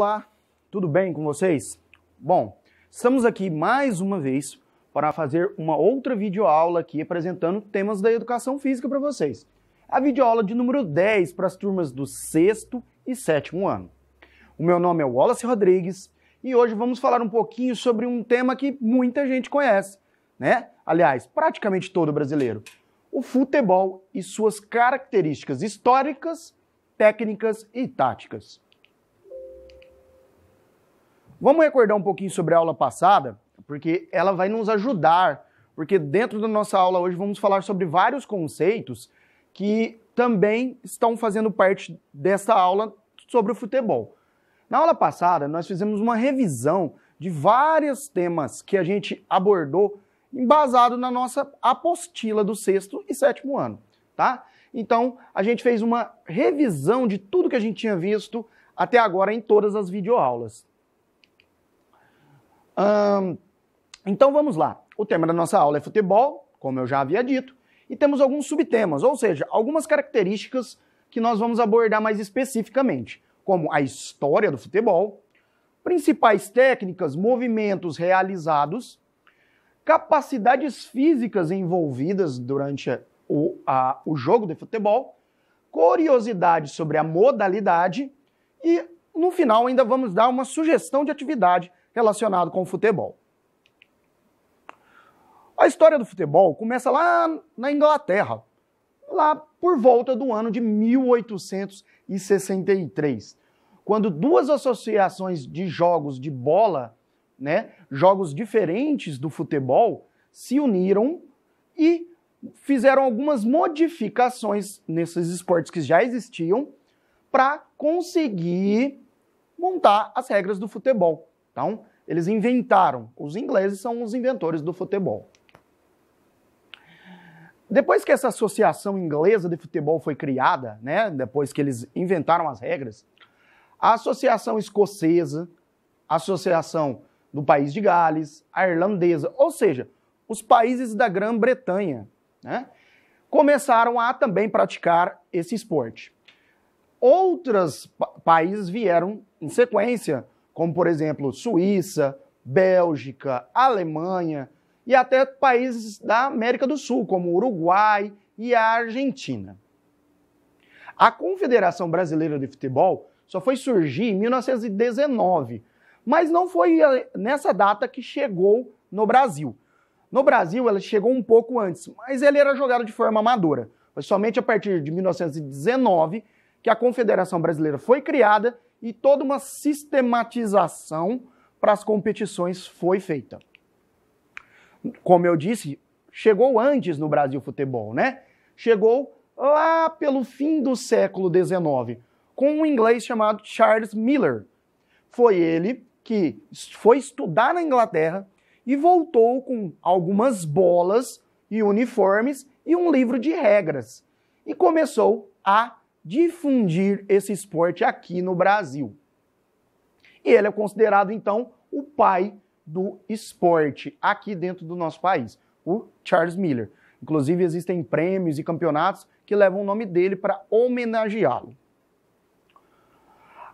Olá, tudo bem com vocês? Bom, estamos aqui mais uma vez para fazer uma outra videoaula aqui apresentando temas da educação física para vocês. A videoaula de número 10 para as turmas do 6º e 7º ano. O meu nome é Wallace Rodrigues e hoje vamos falar um pouquinho sobre um tema que muita gente conhece, né? Aliás, praticamente todo brasileiro. O futebol e suas características históricas, técnicas e táticas. Vamos recordar um pouquinho sobre a aula passada, porque ela vai nos ajudar, porque dentro da nossa aula hoje vamos falar sobre vários conceitos que também estão fazendo parte dessa aula sobre o futebol. Na aula passada, nós fizemos uma revisão de vários temas que a gente abordou embasado na nossa apostila do 6º e 7º ano, tá? Então, a gente fez uma revisão de tudo que a gente tinha visto até agora em todas as videoaulas. Então vamos lá. O tema da nossa aula é futebol, como eu já havia dito, e temos alguns subtemas, ou seja, algumas características que nós vamos abordar mais especificamente, como a história do futebol, principais técnicas, movimentos realizados, capacidades físicas envolvidas durante o jogo de futebol, curiosidades sobre a modalidade e, no final, ainda vamos dar uma sugestão de atividade relacionada com o futebol. A história do futebol começa lá na Inglaterra, lá por volta do ano de 1863, quando duas associações de jogos de bola, né, jogos diferentes do futebol, se uniram e fizeram algumas modificações nesses esportes que já existiam para conseguir montar as regras do futebol. Então, eles inventaram. Os ingleses são os inventores do futebol. Depois que essa associação inglesa de futebol foi criada, né, depois que eles inventaram as regras, a associação escocesa, a associação do país de Gales, a irlandesa, ou seja, os países da Grã-Bretanha, né, começaram a também praticar esse esporte. Outros países vieram em sequência, como, por exemplo, Suíça, Bélgica, Alemanha e até países da América do Sul, como Uruguai e a Argentina. A Confederação Brasileira de Futebol só foi surgir em 1919, mas não foi nessa data que chegou no Brasil. No Brasil, ela chegou um pouco antes, mas ele era jogado de forma amadora. Foi somente a partir de 1919 que a Confederação Brasileira foi criada e toda uma sistematização para as competições foi feita. Como eu disse, chegou antes no Brasil o futebol, né? Chegou lá pelo fim do século XIX, com um inglês chamado Charles Miller. Foi ele que foi estudar na Inglaterra e voltou com algumas bolas e uniformes e um livro de regras. E começou a difundir esse esporte aqui no Brasil. E ele é considerado, então, o pai do esporte aqui dentro do nosso país, o Charles Miller. Inclusive, existem prêmios e campeonatos que levam o nome dele para homenageá-lo.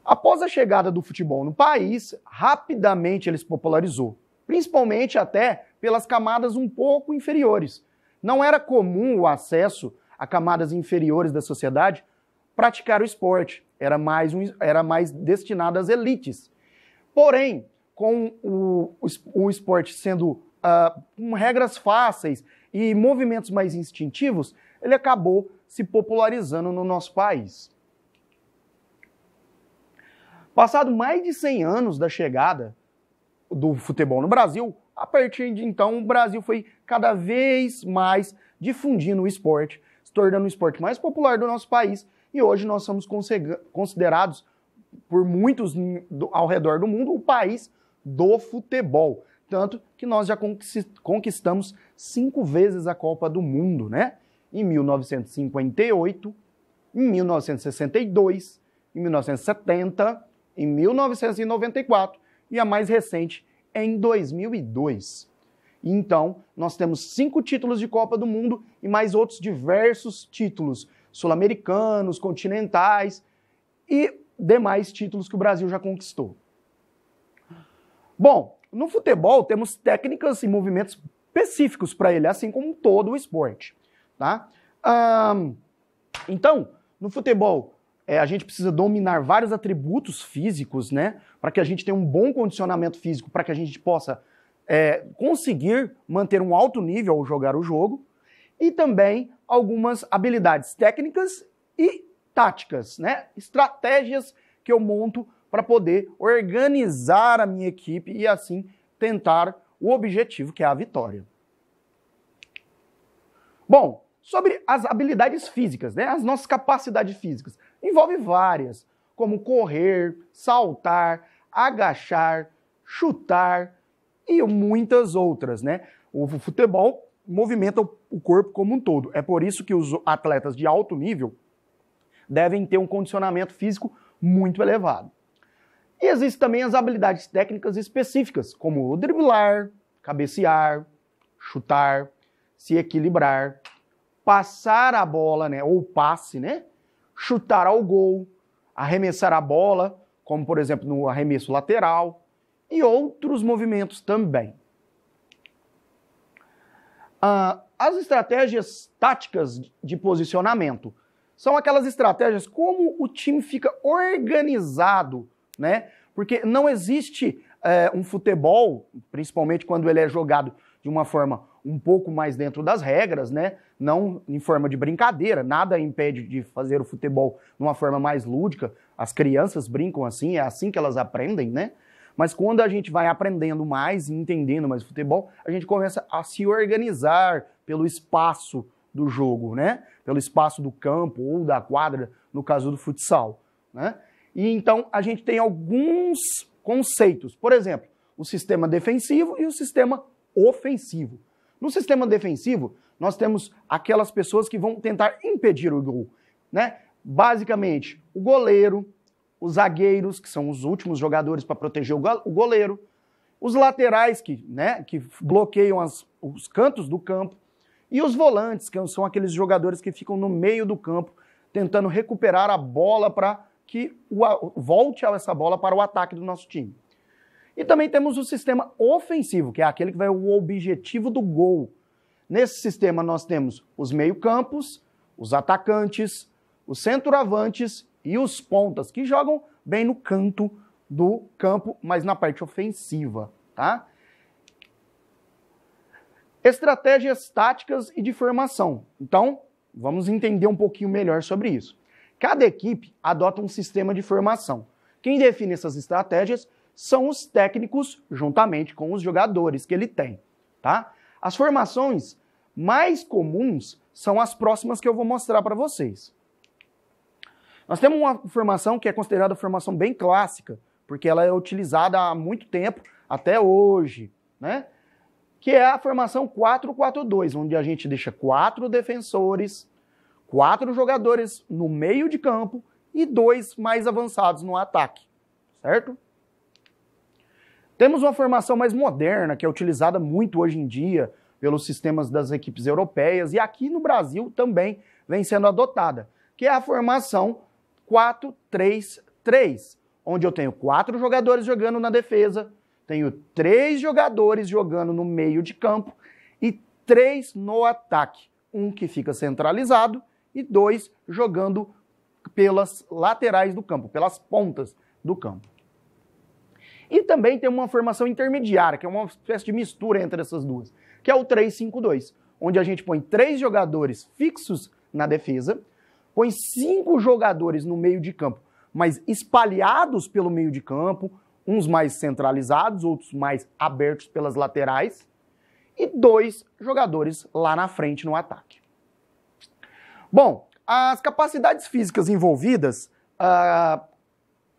Após a chegada do futebol no país, rapidamente ele se popularizou, principalmente até pelas camadas um pouco inferiores. Não era comum o acesso a camadas inferiores da sociedade praticar o esporte, era mais destinado às elites. Porém, com o esporte sendo com regras fáceis e movimentos mais instintivos, ele acabou se popularizando no nosso país. Passado mais de 100 anos da chegada do futebol no Brasil, a partir de então o Brasil foi cada vez mais difundindo o esporte, se tornando o esporte mais popular do nosso país, e hoje nós somos considerados por muitos ao redor do mundo o país do futebol. Tanto que nós já conquistamos 5 vezes a Copa do Mundo, né? Em 1958, em 1962, em 1970, em 1994 e a mais recente em 2002. Então, nós temos 5 títulos de Copa do Mundo e mais outros diversos títulos sul-americanos, continentais e demais títulos que o Brasil já conquistou. Bom, no futebol temos técnicas e movimentos específicos para ele, assim como todo o esporte, tá? Então, no futebol, a gente precisa dominar vários atributos físicos, né? Para que a gente tenha um bom condicionamento físico, para que a gente possa conseguir manter um alto nível ao jogar o jogo, e também algumas habilidades técnicas e táticas, né? Estratégias que eu monto para poder organizar a minha equipe e assim tentar o objetivo, que é a vitória. Bom, sobre as habilidades físicas, né? As nossas capacidades físicas, envolve várias, como correr, saltar, agachar, chutar e muitas outras, né? O futebol movimenta o corpo como um todo. É por isso que os atletas de alto nível devem ter um condicionamento físico muito elevado. E existem também as habilidades técnicas específicas, como o driblar, cabecear, chutar, se equilibrar, passar a bola, né, ou passe, né, chutar ao gol, arremessar a bola, como por exemplo no arremesso lateral, e outros movimentos também. As estratégias táticas de posicionamento são aquelas estratégias como o time fica organizado, né? Porque não existe um futebol, principalmente quando ele é jogado de uma forma um pouco mais dentro das regras, né? Não em forma de brincadeira, nada impede de fazer o futebol de uma forma mais lúdica. As crianças brincam assim, é assim que elas aprendem, né? Mas quando a gente vai aprendendo mais e entendendo mais o futebol, a gente começa a se organizar pelo espaço do jogo, né? Pelo espaço do campo ou da quadra, no caso do futsal, né? E então a gente tem alguns conceitos. Por exemplo, o sistema defensivo e o sistema ofensivo. No sistema defensivo, nós temos aquelas pessoas que vão tentar impedir o gol, né? Basicamente, o goleiro, os zagueiros, que são os últimos jogadores para proteger o goleiro, os laterais que bloqueiam os cantos do campo, e os volantes, que são aqueles jogadores que ficam no meio do campo, tentando recuperar a bola para que volte essa bola para o ataque do nosso time. E também temos o sistema ofensivo, que é aquele que vai o objetivo do gol. Nesse sistema nós temos os meio-campos, os atacantes, os centroavantes e os pontas, que jogam bem no canto do campo, mas na parte ofensiva, tá? Estratégias táticas e de formação. Então, vamos entender um pouquinho melhor sobre isso. Cada equipe adota um sistema de formação. Quem define essas estratégias são os técnicos, juntamente com os jogadores que ele tem, tá? As formações mais comuns são as próximas que eu vou mostrar para vocês. Nós temos uma formação que é considerada formação bem clássica, porque ela é utilizada há muito tempo, até hoje, né? Que é a formação 4-4-2, onde a gente deixa 4 defensores, 4 jogadores no meio de campo e 2 mais avançados no ataque, certo? Temos uma formação mais moderna, que é utilizada muito hoje em dia pelos sistemas das equipes europeias e aqui no Brasil também vem sendo adotada, que é a formação 4-3-3, onde eu tenho 4 jogadores jogando na defesa, tenho 3 jogadores jogando no meio de campo e 3 no ataque. Um que fica centralizado e 2 jogando pelas laterais do campo, pelas pontas do campo. E também tem uma formação intermediária, que é uma espécie de mistura entre essas duas, que é o 3-5-2, onde a gente põe 3 jogadores fixos na defesa, põe 5 jogadores no meio de campo, mas espalhados pelo meio de campo, uns mais centralizados, outros mais abertos pelas laterais, e 2 jogadores lá na frente no ataque. Bom, as capacidades físicas envolvidas,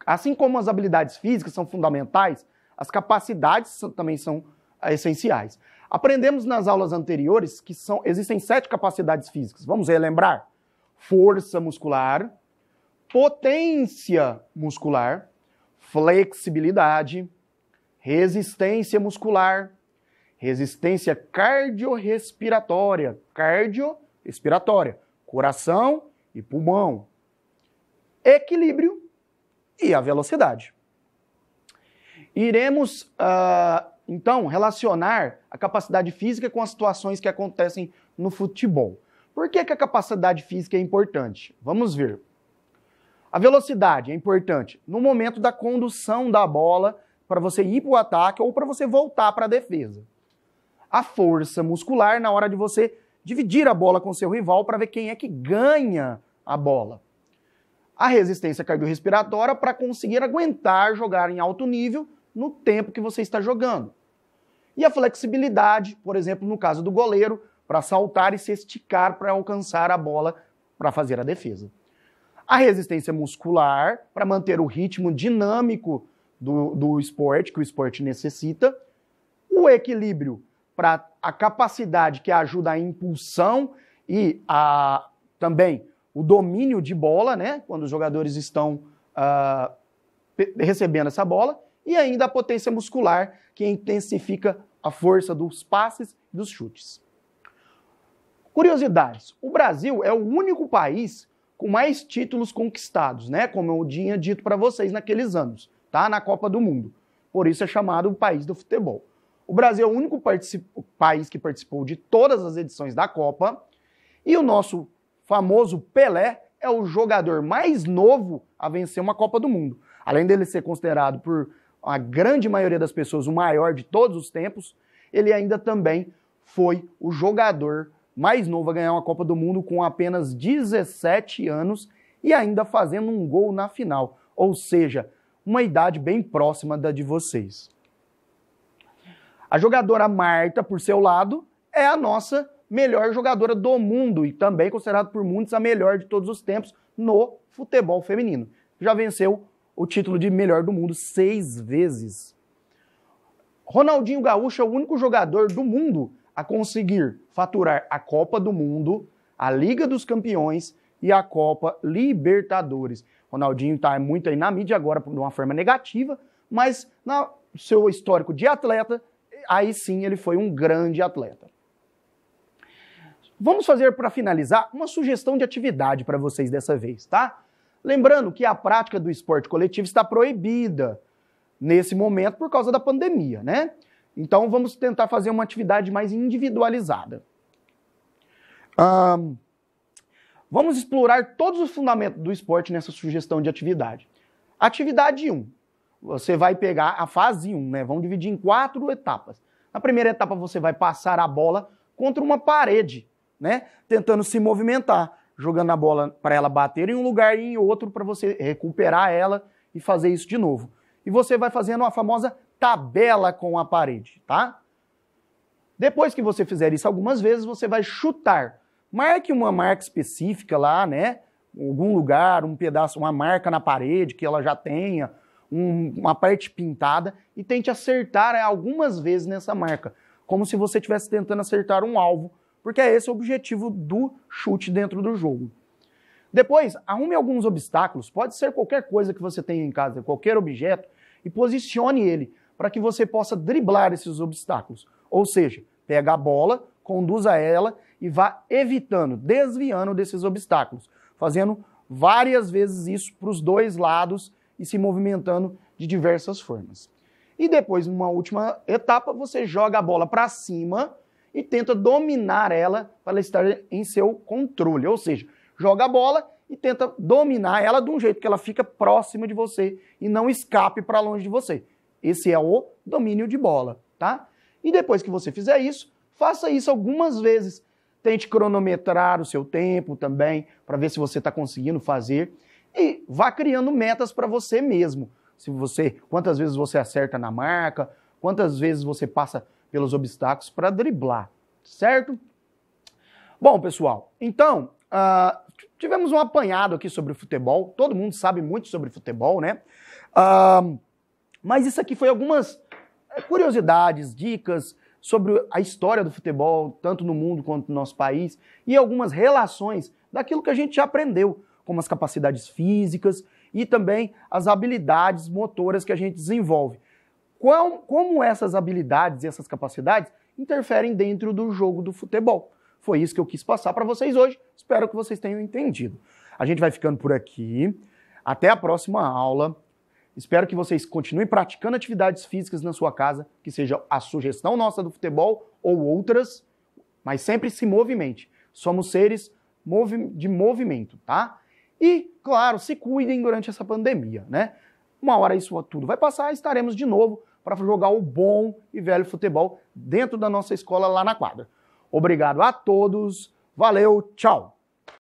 assim como as habilidades físicas são fundamentais, as capacidades também são essenciais. Aprendemos nas aulas anteriores que existem 7 capacidades físicas. Vamos relembrar? Força muscular, potência muscular, flexibilidade, resistência muscular, resistência cardiorrespiratória, coração e pulmão, equilíbrio e a velocidade. Iremos, então, relacionar a capacidade física com as situações que acontecem no futebol. Por que a capacidade física é importante? Vamos ver. A velocidade é importante no momento da condução da bola para você ir para o ataque ou para você voltar para a defesa. A força muscular na hora de você dividir a bola com seu rival para ver quem é que ganha a bola. A resistência cardiorrespiratória para conseguir aguentar jogar em alto nível no tempo que você está jogando. E a flexibilidade, por exemplo, no caso do goleiro, para saltar e se esticar para alcançar a bola para fazer a defesa. A resistência muscular, para manter o ritmo dinâmico do esporte, que o esporte necessita. O equilíbrio, para a capacidade que ajuda a impulsão e também o domínio de bola, né? Quando os jogadores estão recebendo essa bola. E ainda a potência muscular, que intensifica a força dos passes e dos chutes. Curiosidades. O Brasil é o único país com mais títulos conquistados, né? Como eu tinha dito para vocês naqueles anos, tá? Na Copa do Mundo. Por isso é chamado o país do futebol. O Brasil é o único país que participou de todas as edições da Copa. E o nosso famoso Pelé é o jogador mais novo a vencer uma Copa do Mundo. Além dele ser considerado por a grande maioria das pessoas o maior de todos os tempos, ele ainda também foi o jogador mais novo a ganhar uma Copa do Mundo com apenas 17 anos e ainda fazendo um gol na final. Ou seja, uma idade bem próxima da de vocês. A jogadora Marta, por seu lado, é a nossa melhor jogadora do mundo e também considerada por muitos a melhor de todos os tempos no futebol feminino. Já venceu o título de melhor do mundo 6 vezes. Ronaldinho Gaúcho é o único jogador do mundo a conseguir faturar a Copa do Mundo, a Liga dos Campeões e a Copa Libertadores. Ronaldinho está muito aí na mídia agora de uma forma negativa, mas no seu histórico de atleta, aí sim ele foi um grande atleta. Vamos fazer, para finalizar, uma sugestão de atividade para vocês dessa vez, tá? Lembrando que a prática do esporte coletivo está proibida nesse momento por causa da pandemia, né? Então vamos tentar fazer uma atividade mais individualizada. Vamos explorar todos os fundamentos do esporte nessa sugestão de atividade. Atividade 1. Você vai pegar a fase 1, né? Vamos dividir em 4 etapas. Na primeira etapa você vai passar a bola contra uma parede, né? Tentando se movimentar, jogando a bola para ela bater em um lugar e em outro para você recuperar ela e fazer isso de novo. E você vai fazendo a famosa tabela com a parede, tá? Depois que você fizer isso algumas vezes, você vai chutar. Marque uma marca específica lá, né? Algum lugar, um pedaço, uma marca na parede que ela já tenha, uma parte pintada e tente acertar algumas vezes nessa marca, como se você estivesse tentando acertar um alvo, porque é esse o objetivo do chute dentro do jogo. Depois, arrume alguns obstáculos, pode ser qualquer coisa que você tenha em casa, qualquer objeto, e posicione ele para que você possa driblar esses obstáculos. Ou seja, pega a bola, conduza ela e vá evitando, desviando desses obstáculos, fazendo várias vezes isso para os dois lados e se movimentando de diversas formas. E depois, numa última etapa, você joga a bola para cima e tenta dominar ela para ela estar em seu controle. Ou seja, joga a bola e tenta dominar ela de um jeito que ela fica próxima de você e não escape para longe de você. Esse é o domínio de bola, tá? E depois que você fizer isso, faça isso algumas vezes. Tente cronometrar o seu tempo também, para ver se você está conseguindo fazer. E vá criando metas para você mesmo. Quantas vezes você acerta na marca, quantas vezes você passa pelos obstáculos para driblar, certo? Bom, pessoal, então, tivemos um apanhado aqui sobre o futebol. Todo mundo sabe muito sobre futebol, né? Mas isso aqui foi algumas curiosidades, dicas sobre a história do futebol, tanto no mundo quanto no nosso país, e algumas relações daquilo que a gente já aprendeu, como as capacidades físicas e também as habilidades motoras que a gente desenvolve. Como essas habilidades e essas capacidades interferem dentro do jogo do futebol. Foi isso que eu quis passar para vocês hoje, espero que vocês tenham entendido. A gente vai ficando por aqui, até a próxima aula. Espero que vocês continuem praticando atividades físicas na sua casa, que seja a sugestão nossa do futebol ou outras, mas sempre se movimente. Somos seres de movimento, tá? E, claro, se cuidem durante essa pandemia, né? Uma hora isso tudo vai passar e estaremos de novo para jogar o bom e velho futebol dentro da nossa escola lá na quadra. Obrigado a todos, valeu, tchau!